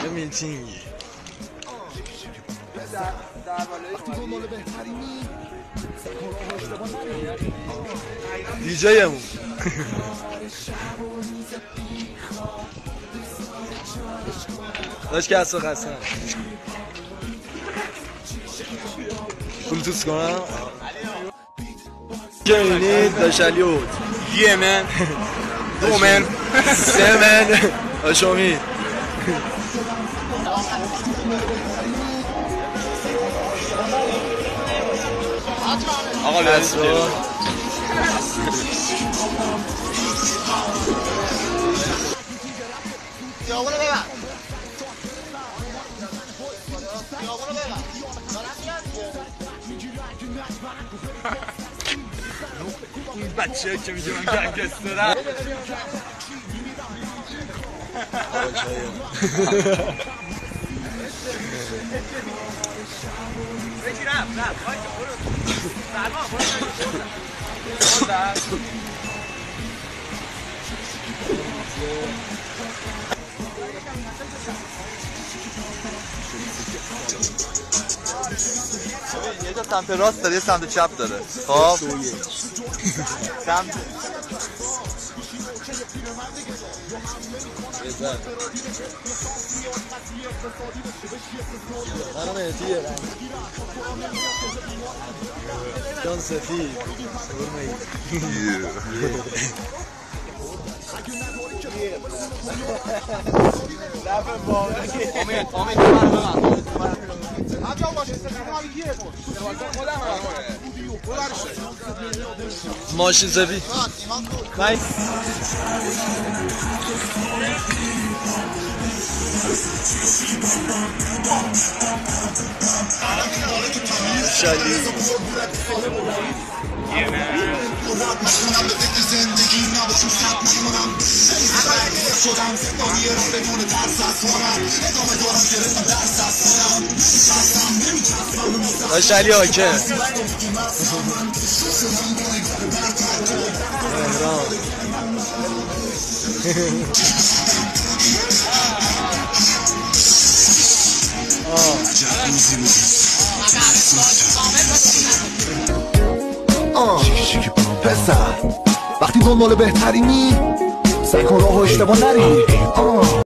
چه میتینگی دیجیمون داشت که اصلا خستم بلوتوس کنم جنید داشت علیوت یه من دو من سه من آشامی آقا لحظه خیابونو ببر این بچه که میگه من گنگسترم یه جا سمت راست داره یه سمت چپ داره خب سمت منو مهدیه رنگ جان سفید ماشین سفید شالی شالی آکه پسر وقتی دنبال بهترینی سعی کن راه و اشتباه نری